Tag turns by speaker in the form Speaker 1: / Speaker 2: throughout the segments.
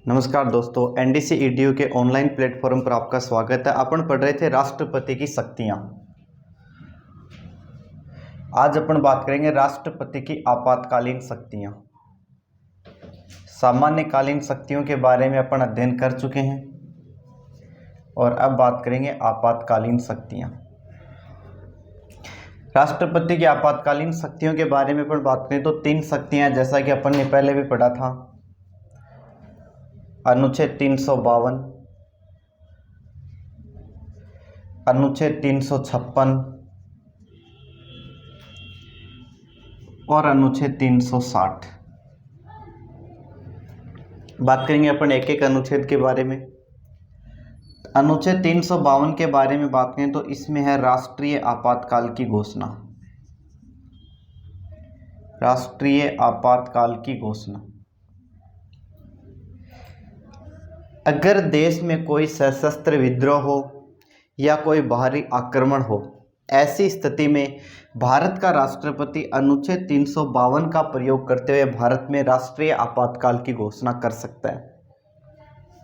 Speaker 1: नमस्कार दोस्तों, NDC EDU के ऑनलाइन प्लेटफॉर्म पर आपका स्वागत है। अपन पढ़ रहे थे राष्ट्रपति की शक्तियां। आज अपन बात करेंगे राष्ट्रपति की आपातकालीन शक्तियां। सामान्यकालीन शक्तियों के बारे में अपन अध्ययन कर चुके हैं और अब बात करेंगे आपातकालीन शक्तियां। राष्ट्रपति की आपातकालीन शक्तियों के बारे में अपन बात करें तो 3 शक्तियां, जैसा कि अपन ने पहले भी पढ़ा था। अनुच्छेद 352, अनुच्छेद 356 और अनुच्छेद 360। बात करेंगे अपन एक एक अनुच्छेद के बारे में। अनुच्छेद 352 के बारे में बात करें तो इसमें है राष्ट्रीय आपातकाल की घोषणा। राष्ट्रीय आपातकाल की घोषणा। अगर देश में कोई सशस्त्र विद्रोह हो या कोई बाहरी आक्रमण हो, ऐसी स्थिति में भारत का राष्ट्रपति अनुच्छेद 352 का प्रयोग करते हुए भारत में राष्ट्रीय आपातकाल की घोषणा कर सकता है।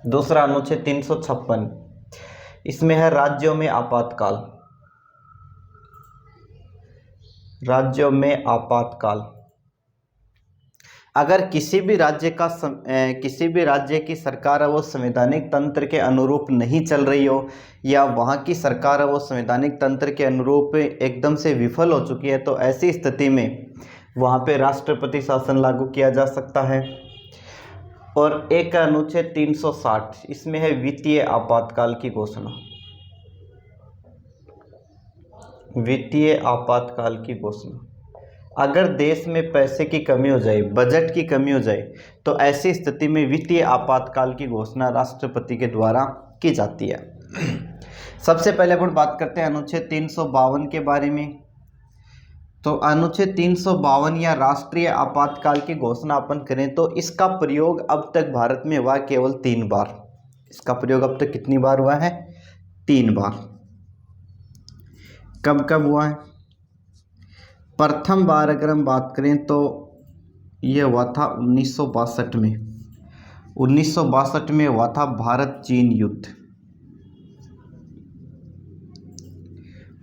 Speaker 1: दूसरा अनुच्छेद 356, इसमें है राज्यों में आपातकाल। राज्यों में आपातकाल। अगर किसी भी राज्य की सरकार है वो संवैधानिक तंत्र के अनुरूप नहीं चल रही हो या वहाँ की सरकार है वो संवैधानिक तंत्र के अनुरूप एकदम से विफल हो चुकी है, तो ऐसी स्थिति में वहाँ पे राष्ट्रपति शासन लागू किया जा सकता है। और एक अनुच्छेद 360, इसमें है वित्तीय आपातकाल की घोषणा। वित्तीय आपातकाल की घोषणा। अगर देश में पैसे की कमी हो जाए, बजट की कमी हो जाए, तो ऐसी स्थिति में वित्तीय आपातकाल की घोषणा राष्ट्रपति के द्वारा की जाती है। सबसे पहले अपन बात करते हैं अनुच्छेद 352 के बारे में। तो अनुच्छेद 352 या राष्ट्रीय आपातकाल की घोषणा अपन करें तो इसका प्रयोग अब तक भारत में हुआ केवल 3 बार। इसका प्रयोग अब तक कितनी बार हुआ है? 3 बार। कब कब हुआ है? प्रथम बार अगर हम बात करें तो यह हुआ था 1962 में। 1962 में हुआ था भारत चीन युद्ध।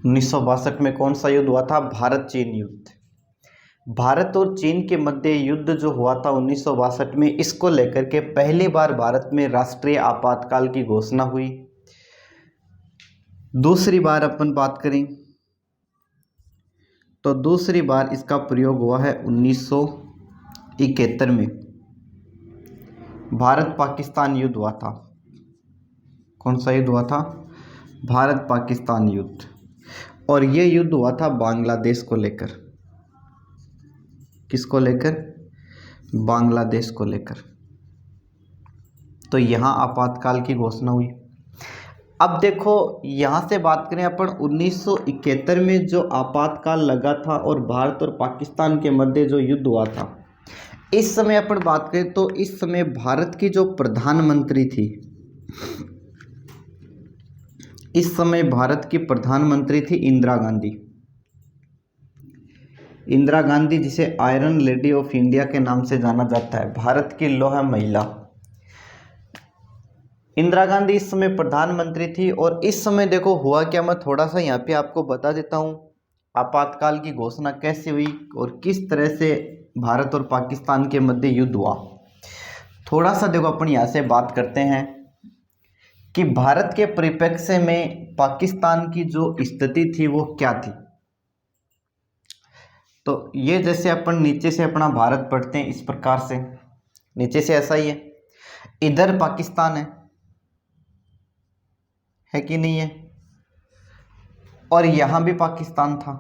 Speaker 1: 1962 में कौन सा युद्ध हुआ था? भारत चीन युद्ध। भारत और चीन के मध्य युद्ध जो हुआ था 1962 में, इसको लेकर के पहली बार भारत में राष्ट्रीय आपातकाल की घोषणा हुई। दूसरी बार अपन बात करें तो दूसरी बार इसका प्रयोग हुआ है 1971 में। भारत पाकिस्तान युद्ध हुआ था। कौन सा युद्ध हुआ था? भारत पाकिस्तान युद्ध। और ये युद्ध हुआ था बांग्लादेश को लेकर। किसको लेकर? बांग्लादेश को लेकर। तो यहाँ आपातकाल की घोषणा हुई। अब देखो, यहाँ से बात करें अपन 1971 में जो आपातकाल लगा था और भारत और पाकिस्तान के मध्य जो युद्ध हुआ था, इस समय अपन बात करें तो इस समय भारत की जो प्रधानमंत्री थी, इस समय भारत की प्रधानमंत्री थी इंदिरा गांधी। इंदिरा गांधी, जिसे आयरन लेडी ऑफ इंडिया के नाम से जाना जाता है, भारत की लौह महिला। इंदिरा गांधी इस समय प्रधानमंत्री थी। और इस समय देखो हुआ क्या, मैं थोड़ा सा यहाँ पे आपको बता देता हूँ आपातकाल की घोषणा कैसे हुई और किस तरह से भारत और पाकिस्तान के मध्य युद्ध हुआ। थोड़ा सा देखो अपन यहाँ से बात करते हैं कि भारत के परिप्रेक्ष्य में पाकिस्तान की जो स्थिति थी वो क्या थी। तो ये जैसे अपन नीचे से अपना भारत पढ़ते हैं इस प्रकार से, नीचे से ऐसा ही है। इधर पाकिस्तान है कि नहीं है? और यहां भी पाकिस्तान था।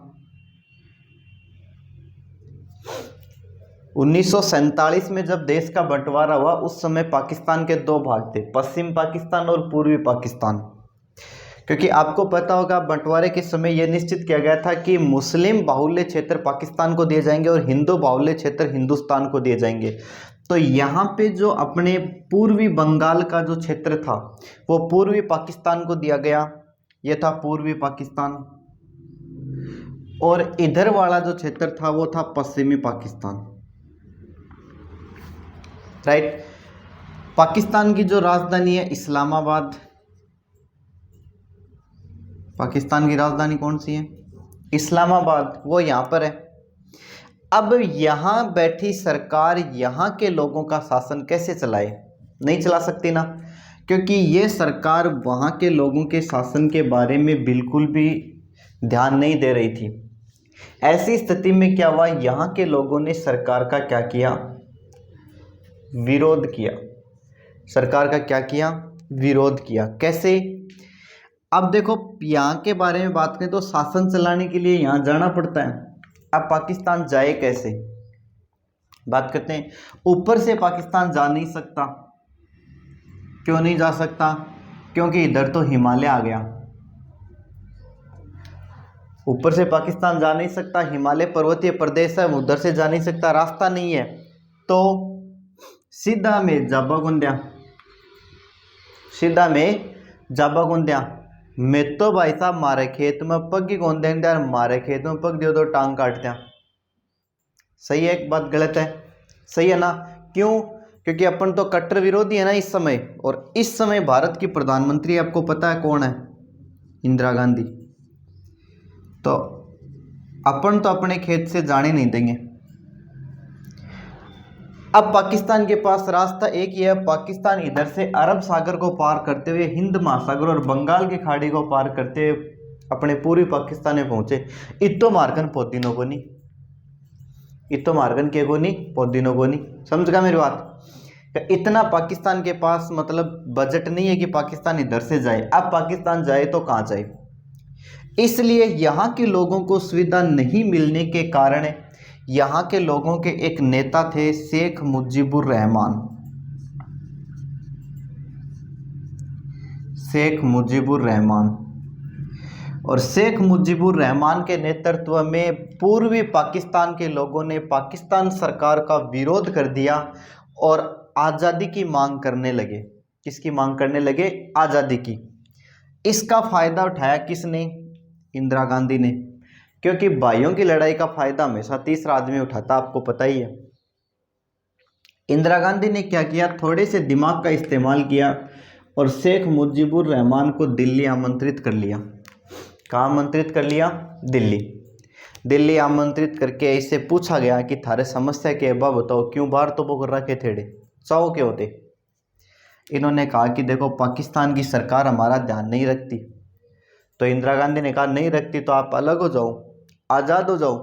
Speaker 1: 1947 में जब देश का बंटवारा हुआ, उस समय पाकिस्तान के 2 भाग थे, पश्चिम पाकिस्तान और पूर्वी पाकिस्तान। क्योंकि आपको पता होगा बंटवारे के समय यह निश्चित किया गया था कि मुस्लिम बाहुल्य क्षेत्र पाकिस्तान को दिए जाएंगे और हिंदू बाहुल्य क्षेत्र हिंदुस्तान को दिए जाएंगे। तो यहाँ पे जो अपने पूर्वी बंगाल का जो क्षेत्र था वो पूर्वी पाकिस्तान को दिया गया। यह था पूर्वी पाकिस्तान। और इधर वाला जो क्षेत्र था वो था पश्चिमी पाकिस्तान। राइट। पाकिस्तान की जो राजधानी है इस्लामाबाद। पाकिस्तान की राजधानी कौन सी है? इस्लामाबाद, वो यहाँ पर है। अब यहाँ बैठी सरकार यहाँ के लोगों का शासन कैसे चलाए? नहीं चला सकती ना, क्योंकि ये सरकार वहाँ के लोगों के शासन के बारे में बिल्कुल भी ध्यान नहीं दे रही थी। ऐसी स्थिति में क्या हुआ, यहाँ के लोगों ने सरकार का क्या किया? विरोध किया। सरकार का क्या किया? विरोध किया। कैसे? अब देखो, यहाँ के बारे में बात करें तो शासन चलाने के लिए यहाँ जाना पड़ता है। अब पाकिस्तान जाए कैसे? बात करते हैं। ऊपर से पाकिस्तान जा नहीं सकता। क्यों नहीं जा सकता? क्योंकि इधर तो हिमालय आ गया। ऊपर से पाकिस्तान जा नहीं सकता, हिमालय पर्वतीय प्रदेश है, उधर से जा नहीं सकता, रास्ता नहीं है। तो सीधा में जाबा गुंद्या, सीधा में जाबा गुंद्या। मैं तो भाई साहब मारे खेत में पग ही गोंद देंगे यार, मारे खेत में पग दियो तो टांग काट दिया। सही है? एक बात गलत है? सही है ना? क्यों? क्योंकि अपन तो कट्टर विरोधी है ना इस समय, और इस समय भारत की प्रधानमंत्री आपको पता है कौन है? इंदिरा गांधी। तो अपन तो अपने खेत से जाने नहीं देंगे। अब पाकिस्तान के पास रास्ता एक ही है। पाकिस्तान इधर से अरब सागर को पार करते हुए हिंद महासागर और बंगाल की खाड़ी को पार करते हुए अपने पूर्वी पाकिस्तान में पहुंचे। इतो मार्गन पौदिनों को नहीं, इतो मार्गन के को नहीं, पौदिनों को नहीं। समझ गया मेरी बात? इतना पाकिस्तान के पास मतलब बजट नहीं है कि पाकिस्तान इधर से जाए। अब पाकिस्तान जाए तो कहाँ जाए? इसलिए यहाँ के लोगों को सुविधा नहीं मिलने के कारण यहाँ के लोगों के एक नेता थे शेख मुजीबुर रहमान। शेख मुजीबुर रहमान। और शेख मुजीबुर रहमान के नेतृत्व में पूर्वी पाकिस्तान के लोगों ने पाकिस्तान सरकार का विरोध कर दिया और आज़ादी की मांग करने लगे। किसकी मांग करने लगे? आज़ादी की। इसका फायदा उठाया किसने? इंदिरा गांधी ने। क्योंकि भाइयों की लड़ाई का फायदा हमेशा तीसरा आदमी उठाता, आपको पता ही है। इंदिरा गांधी ने क्या किया? थोड़े से दिमाग का इस्तेमाल किया और शेख मुजीबुर रहमान को दिल्ली आमंत्रित कर लिया। कहाँ आमंत्रित कर लिया? दिल्ली। दिल्ली आमंत्रित करके इससे पूछा गया कि थारे समस्या के बा बताओ, क्यों बाहर तो वो कर रखे थे चाहो के होते? इन्होंने कहा कि देखो, पाकिस्तान की सरकार हमारा ध्यान नहीं रखती। तो इंदिरा गांधी ने कहा नहीं रखती तो आप अलग हो जाओ, आज़ाद हो जाओ।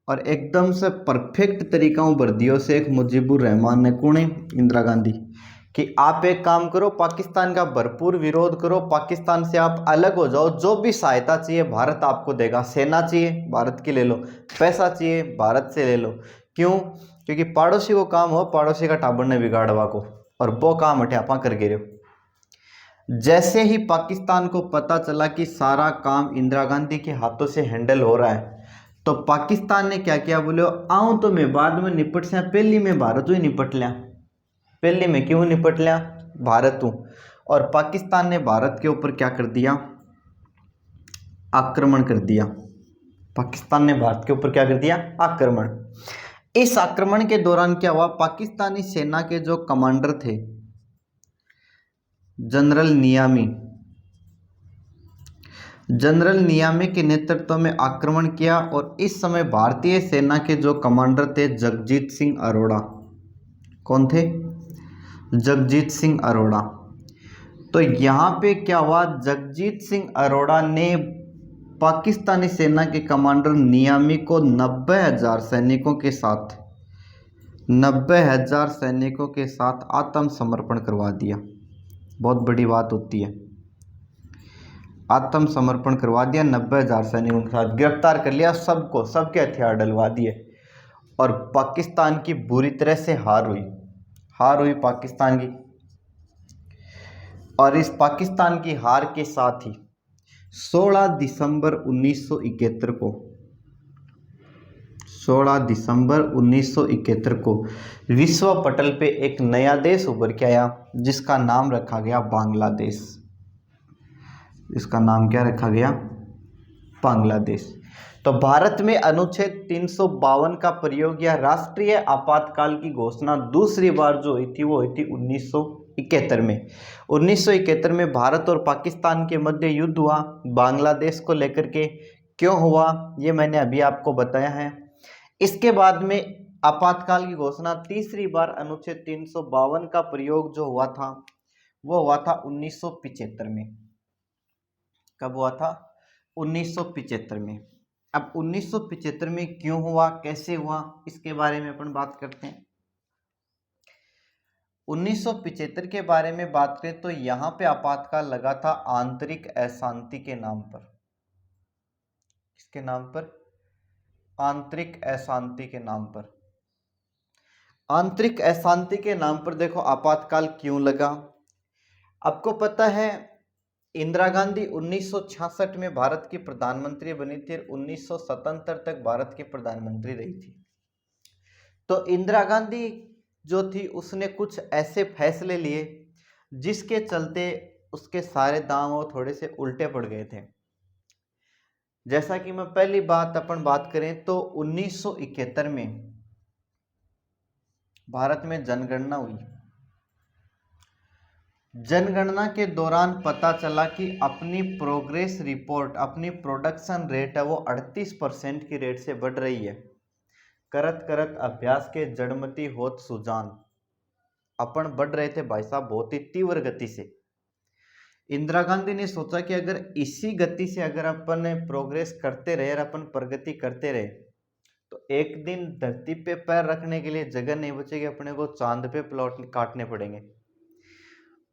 Speaker 1: और एकदम से परफेक्ट तरीका भर दियो शेख मुजीबुर रहमान ने, कौन है? इंदिरा गांधी, कि आप एक काम करो, पाकिस्तान का भरपूर विरोध करो, पाकिस्तान से आप अलग हो जाओ, जो भी सहायता चाहिए भारत आपको देगा। सेना चाहिए भारत की ले लो, पैसा चाहिए भारत से ले लो। क्यों? क्योंकि पड़ोसी को काम हो पड़ोसी का टाबर ने बिगाड़वा को, और वो काम हटे आप कर गिरे। जैसे ही पाकिस्तान को पता चला कि सारा काम इंदिरा गांधी के हाथों से हैंडल हो रहा है, तो पाकिस्तान ने क्या किया? बोले आऊँ तो मैं बाद में निपट से, पहली में भारत ही निपट लिया। पहली में क्यों निपट लिया? भारत हूँ। और पाकिस्तान ने भारत के ऊपर क्या कर दिया? आक्रमण कर दिया। पाकिस्तान ने भारत के ऊपर क्या कर दिया? आक्रमण। इस आक्रमण के दौरान क्या हुआ? पाकिस्तानी सेना के जो कमांडर थे जनरल नियामी, जनरल नियामी के नेतृत्व में आक्रमण किया। और इस समय भारतीय सेना के जो कमांडर थे जगजीत सिंह अरोड़ा। कौन थे? जगजीत सिंह अरोड़ा। तो यहाँ पे क्या हुआ? जगजीत सिंह अरोड़ा ने पाकिस्तानी सेना के कमांडर नियामी को 90,000 सैनिकों के साथ 90,000 सैनिकों के साथ आत्मसमर्पण करवा दिया। बहुत बड़ी बात होती है। आत्मसमर्पण करवा दिया 90,000 सैनिकों के साथ, गिरफ्तार कर लिया सबको, सबके हथियार डलवा दिए। और पाकिस्तान की बुरी तरह से हार हुई पाकिस्तान की। और इस पाकिस्तान की हार के साथ ही 16 दिसंबर 1971 को 16 दिसंबर 1971 को विश्व पटल पे एक नया देश उभर के आया जिसका नाम रखा गया बांग्लादेश। इसका नाम क्या रखा गया? बांग्लादेश। तो भारत में अनुच्छेद 352 का प्रयोग या राष्ट्रीय आपातकाल की घोषणा दूसरी बार जो हुई थी वो हुई थी 1971 में। 1971 में भारत और पाकिस्तान के मध्य युद्ध हुआ बांग्लादेश को लेकर के। क्यों हुआ ये मैंने अभी आपको बताया है। इसके बाद में आपातकाल की घोषणा तीसरी बार अनुच्छेद 352 का प्रयोग जो हुआ था वो हुआ था 1975 में। कब हुआ था? 1975 में। अब 1975 में क्यों हुआ, कैसे हुआ, इसके बारे में अपन बात करते हैं। 1975 के बारे में बात करें तो यहां पे आपातकाल लगा था आंतरिक अशांति के नाम पर। किसके नाम पर? आंतरिक अशांति के नाम पर। आंतरिक अशांति के नाम पर देखो आपातकाल क्यों लगा। आपको पता है इंदिरा गांधी 1966 में भारत की प्रधानमंत्री बनी थी, 1977 तक भारत की प्रधानमंत्री रही थी। तो इंदिरा गांधी जो थी उसने कुछ ऐसे फैसले लिए जिसके चलते उसके सारे दांव थोड़े से उल्टे पड़ गए थे। जैसा कि मैं पहली बात अपन बात करें तो 1971 में भारत में जनगणना हुई। जनगणना के दौरान पता चला कि अपनी प्रोग्रेस रिपोर्ट, अपनी प्रोडक्शन रेट है वो 38% की रेट से बढ़ रही है। करत करत अभ्यास के जड़मती होत सुजान, अपन बढ़ रहे थे भाई साहब बहुत ही तीव्र गति से। इंदिरा गांधी ने सोचा कि अगर इसी गति से अगर अपन प्रोग्रेस करते रहे और अपन प्रगति करते रहे तो एक दिन धरती पे पैर रखने के लिए जगह नहीं बचेगी, अपने को चांद पे प्लॉट काटने पड़ेंगे।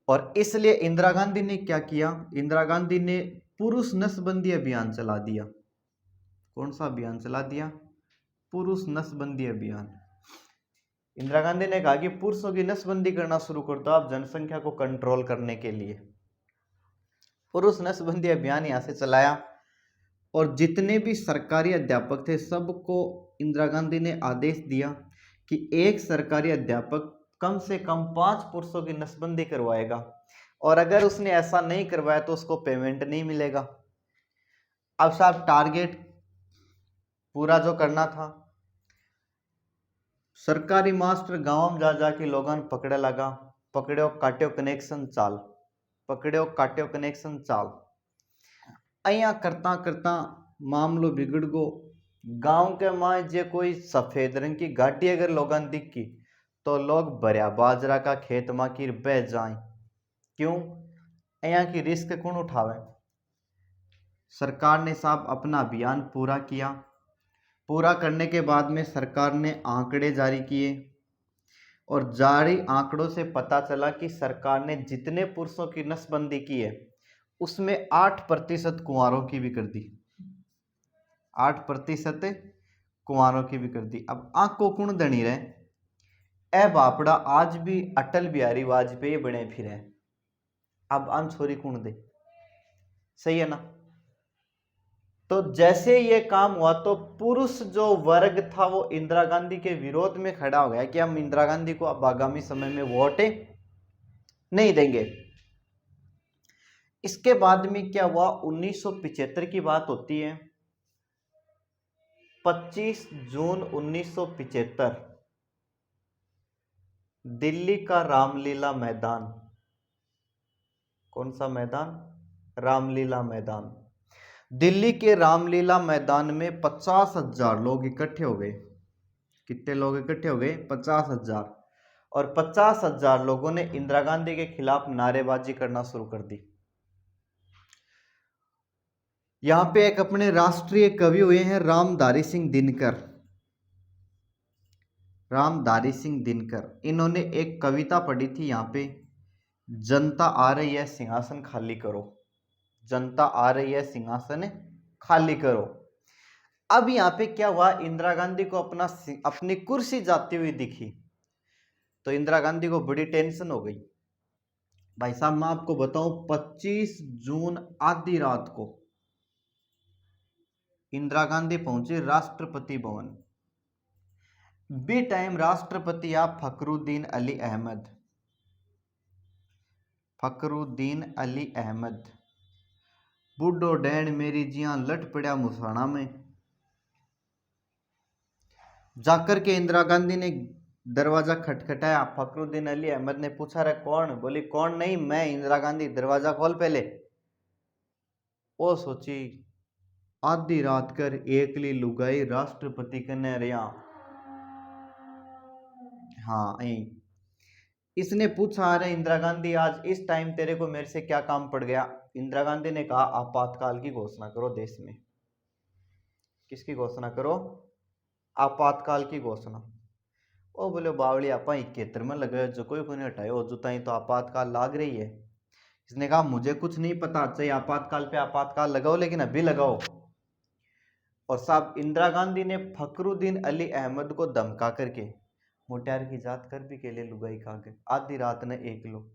Speaker 1: और इसलिए इंदिरा गांधी ने क्या किया? इंदिरा गांधी ने पुरुष नसबंदी अभियान चला दिया। कौन सा अभियान चला दिया? पुरुष नसबंदी अभियान। इंदिरा गांधी ने कहा कि पुरुषों की नसबंदी करना शुरू कर दो आप जनसंख्या को कंट्रोल करने के लिए। पुरुष नसबंदी अभियान यहां से चलाया और जितने भी सरकारी अध्यापक थे सबको इंदिरा गांधी ने आदेश दिया कि एक सरकारी अध्यापक कम से कम 5 पुरुषों की नसबंदी करवाएगा और अगर उसने ऐसा नहीं करवाया तो उसको पेमेंट नहीं मिलेगा। अब साहब टारगेट पूरा जो करना था, सरकारी मास्टर गांव में जा जाके लोगों ने पकड़े लगा, पकड़ो काट्यो कनेक्शन चाल, पकड़ो काट्यो कनेक्शन चाल। अया करता करता मामलो बिगड़ गो। गांव के माँ जे कोई सफेद रंग की गाड़ी अगर लोगों ने दिखी तो लोग भरिया बाजरा का खेत माँ की बह जाए। क्यों? यहाँ की रिस्क कौन उठावे? सरकार ने साहब अपना अभियान पूरा किया। पूरा करने के बाद में सरकार ने आंकड़े जारी किए और जारी आंकड़ों से पता चला कि सरकार ने जितने पुरुषों की नसबंदी की है उसमें 8% कुंवारों की भी कर दी। 8% कुंवारों की भी कर दी। अब आंख को कुण दणी रहे ए बापड़ा आज भी अटल बिहारी वाजपेयी बने फिरे। अब अन छोरी कुण दे, सही है ना? तो जैसे ये काम हुआ तो पुरुष जो वर्ग था वो इंदिरा गांधी के विरोध में खड़ा हो गया कि हम इंदिरा गांधी को अब आगामी समय में वोट नहीं देंगे। इसके बाद में क्या हुआ? 1975 की बात होती है। 25 जून 1975 दिल्ली का रामलीला मैदान। कौन सा मैदान? रामलीला मैदान। दिल्ली के रामलीला मैदान में 50,000 लोग इकट्ठे हो गए। कितने लोग इकट्ठे हो गए? 50,000। और 50,000 लोगों ने इंदिरा गांधी के खिलाफ नारेबाजी करना शुरू कर दी। यहां पे एक अपने राष्ट्रीय कवि हुए हैं रामधारी सिंह दिनकर। रामधारी सिंह दिनकर, इन्होंने एक कविता पढ़ी थी यहाँ पे, जनता आ रही है सिंहासन खाली करो। जनता आ रही है सिंहासन खाली करो। अब यहाँ पे क्या हुआ? इंदिरा गांधी को अपनी कुर्सी जाती हुई दिखी तो इंदिरा गांधी को बड़ी टेंशन हो गई। भाई साहब मैं आपको बताऊं 25 जून आधी रात को इंदिरा गांधी पहुंची राष्ट्रपति भवन। बी टाइम राष्ट्रपति आप फखरुद्दीन अली अहमद, फखरुद्दीन अली अहमद बूढ़ो डैन मेरी जियां लट पड़ा मुसाणा में। जाकर के इंदिरा गांधी ने दरवाजा खटखटाया। फखरुद्दीन अली अहमद ने पूछा, रे कौन? बोली, कौन नहीं, मैं इंदिरा गांधी, दरवाजा खोल पहले। वो सोची, आधी रात कर एकली लुगाई राष्ट्रपति कने रिया। हाँ यही। इसने पूछा, अरे इंदिरा गांधी, आज इस टाइम तेरे को मेरे से क्या काम पड़ गया? इंदिरा गांधी ने कहा, आपातकाल की घोषणा करो देश में। किसकी घोषणा करो? आपातकाल की घोषणा। ओ बोले, बावली आपा 71 में लगे जो कोई को नहीं हटाए जो ताई तो आपातकाल लाग रही है। इसने कहा, मुझे कुछ नहीं पता, चाहिए आपातकाल पे आपातकाल लगाओ, लेकिन अभी लगाओ। और साहब इंदिरा गांधी ने फखरुद्दीन अली अहमद को धमका करके मोटियार की जात कर भी के लिए लुगाई खा गए, आधी रात ने एक लो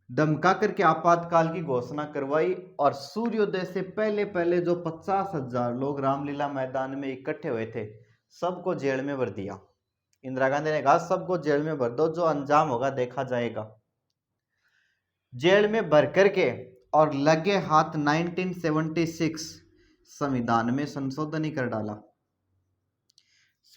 Speaker 1: धमका करके आपातकाल की घोषणा करवाई। और सूर्योदय से पहले पहले जो 50,000 लोग रामलीला मैदान में इकट्ठे हुए थे, सबको जेल में भर दिया। इंदिरा गांधी ने कहा, सबको जेल में भर दो, जो अंजाम होगा देखा जाएगा। जेल में भर करके और लगे हाथ 1976 संविधान में संशोधन ही कर डाला।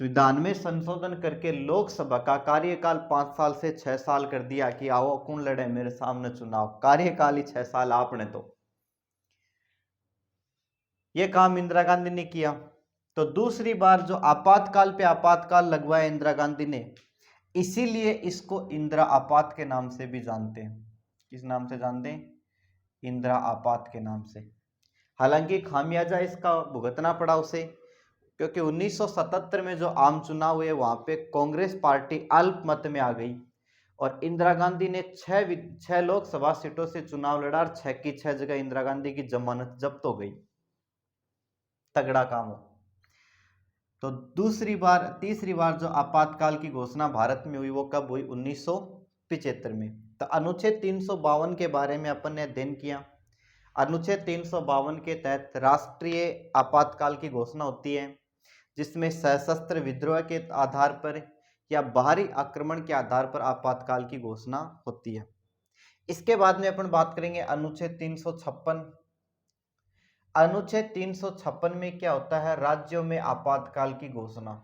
Speaker 1: संविधान में संशोधन करके लोकसभा का कार्यकाल 5 साल से 6 साल कर दिया कि आओ कौन लड़े मेरे सामने चुनाव, कार्यकाल ही 6 साल आपने तो। यह काम इंदिरा गांधी ने किया। तो दूसरी बार जो आपातकाल पे आपातकाल लगवाया इंदिरा गांधी ने, इसीलिए इसको इंदिरा आपात के नाम से भी जानते हैं। किस नाम से जानते हैं? इंदिरा आपात के नाम से। हालांकि खामियाजा इसका भुगतना पड़ा उसे, क्योंकि 1977 में जो आम चुनाव हुए वहां पे कांग्रेस पार्टी अल्पमत में आ गई और इंदिरा गांधी ने छह लोकसभा सीटों से चुनाव लड़ा और 6 की 6 जगह इंदिरा गांधी की जमानत जब्त हो गई। तगड़ा काम हो। तो तीसरी बार जो आपातकाल की घोषणा भारत में हुई वो कब हुई? 1975 में। तो अनुच्छेद 352 के बारे में अपन ने अध्ययन किया। अनुच्छेद 352 के तहत राष्ट्रीय आपातकाल की घोषणा होती है, जिसमें सशस्त्र विद्रोह के आधार पर या बाहरी आक्रमण के आधार पर आपातकाल की घोषणा होती है। इसके बाद में अपन बात करेंगे अनुच्छेद 356। अनुच्छेद 356 में क्या होता है? राज्यों में आपातकाल की घोषणा।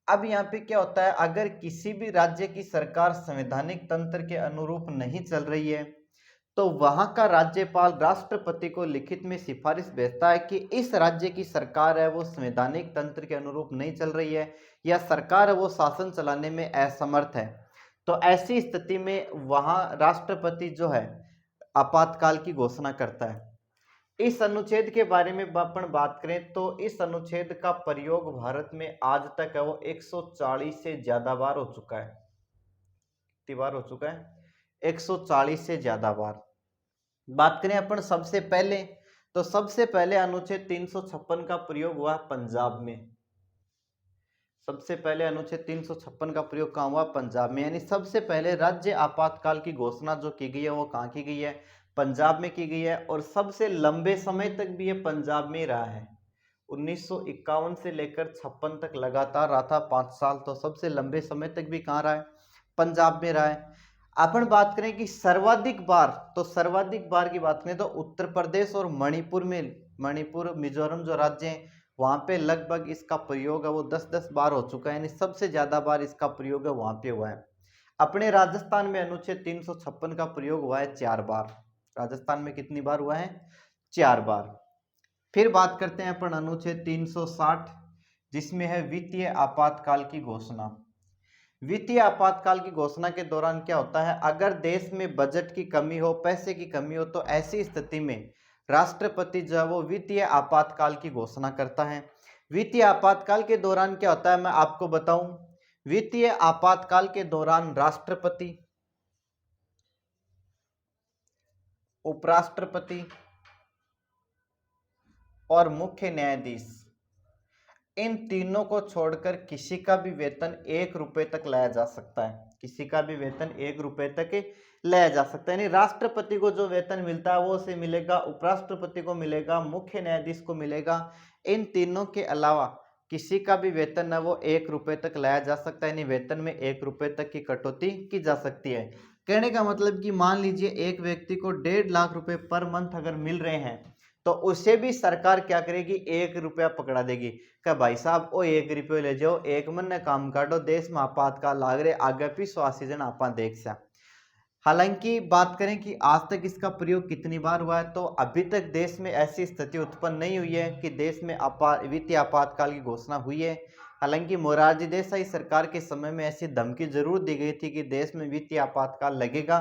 Speaker 1: अब यहाँ पे क्या होता है, अगर किसी भी राज्य की सरकार संवैधानिक तंत्र के अनुरूप नहीं चल रही है तो वहां का राज्यपाल राष्ट्रपति को लिखित में सिफारिश भेजता है कि इस राज्य की सरकार है वो संवैधानिक तंत्र के अनुरूप नहीं चल रही है या सरकार है वो शासन चलाने में असमर्थ है। तो ऐसी स्थिति में वहां राष्ट्रपति जो है आपातकाल की घोषणा करता है। इस अनुच्छेद के बारे में अपन बात करें तो इस अनुच्छेद का प्रयोग भारत में आज तक है वो 140 से ज्यादा बार हो चुका है। कितनी बार हो चुका है? 140 से ज्यादा बार। बात करें अपन सबसे पहले, तो सबसे पहले अनुच्छेद 356 का प्रयोग हुआ पंजाब में। सबसे पहले अनुच्छेद 356 का प्रयोग कहाँ हुआ? पंजाब में। यानी सबसे पहले राज्य आपातकाल की घोषणा जो की गई है वो कहाँ की गई है? पंजाब में की गई है। और सबसे लंबे समय तक भी ये पंजाब में ही रहा है। 1951 से लेकर 56 तक लगातार रहा था, 5 साल। तो सबसे लंबे समय तक भी कहाँ रहा है? पंजाब में रहा है। अपन बात करें कि सर्वाधिक बार, तो सर्वाधिक बार की बात करें तो उत्तर प्रदेश और मणिपुर में, मणिपुर मिजोरम जो राज्य हैं वहां पे लगभग इसका प्रयोग है वो 10-10 बार हो चुका है। यानी सबसे ज्यादा बार इसका प्रयोग है वहां पे हुआ है। अपने राजस्थान में अनुच्छेद 356 का प्रयोग हुआ है 4 बार। राजस्थान में कितनी बार हुआ है? 4 बार। फिर बात करते हैं अपन अनुच्छेद 360, जिसमें है वित्तीय आपातकाल की घोषणा। वित्तीय आपातकाल की घोषणा के दौरान क्या होता है, अगर देश में बजट की कमी हो, पैसे की कमी हो, तो ऐसी स्थिति में राष्ट्रपति जो है वो वित्तीय आपातकाल की घोषणा करता है। वित्तीय आपातकाल के दौरान क्या होता है मैं आपको बताऊं। वित्तीय आपातकाल के दौरान राष्ट्रपति, उपराष्ट्रपति और मुख्य न्यायाधीश, इन तीनों को छोड़कर किसी का भी वेतन 1 रुपए तक लाया जा सकता है। किसी का भी वेतन 1 रुपए तक लाया जा सकता है। यानी राष्ट्रपति को जो वेतन मिलता है वो उसे मिलेगा, उपराष्ट्रपति को मिलेगा, मुख्य न्यायाधीश को मिलेगा। इन तीनों के अलावा किसी का भी वेतन है वो 1 रुपए तक लाया जा सकता है। यानी वेतन में 1 रुपए तक की कटौती की जा सकती है। कहने का मतलब कि मान लीजिए एक व्यक्ति को 1.5 लाख रुपए पर मंथ अगर मिल रहे हैं तो उसे भी सरकार क्या करेगी, 1 रुपया पकड़ा देगी कि भाई साहब वो 1 रुपये ले जाओ, 1 महीने काम काटो, देश में आपातकाल लाग रहे, आगे भी 180 जन आपा देख सा। हालांकि बात करें कि आज तक इसका प्रयोग कितनी बार हुआ है, तो अभी तक देश में ऐसी स्थिति उत्पन्न नहीं हुई है कि देश में वित्तीय आपातकाल की घोषणा हुई है। हालांकि मोरारजी देसाई सरकार के समय में ऐसी धमकी जरूर दी गई थी कि देश में वित्तीय आपातकाल लगेगा,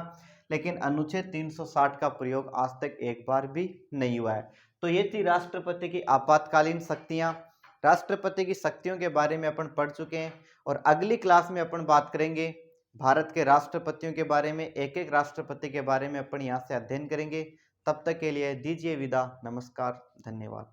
Speaker 1: लेकिन अनुच्छेद 360 का प्रयोग आज तक एक बार भी नहीं हुआ है। तो ये थी राष्ट्रपति की आपातकालीन शक्तियां। राष्ट्रपति की शक्तियों के बारे में अपन पढ़ चुके हैं, और अगली क्लास में अपन बात करेंगे भारत के राष्ट्रपतियों के बारे में। एक एक राष्ट्रपति के बारे में अपन यहाँ से अध्ययन करेंगे। तब तक के लिए दीजिए विदा। नमस्कार, धन्यवाद।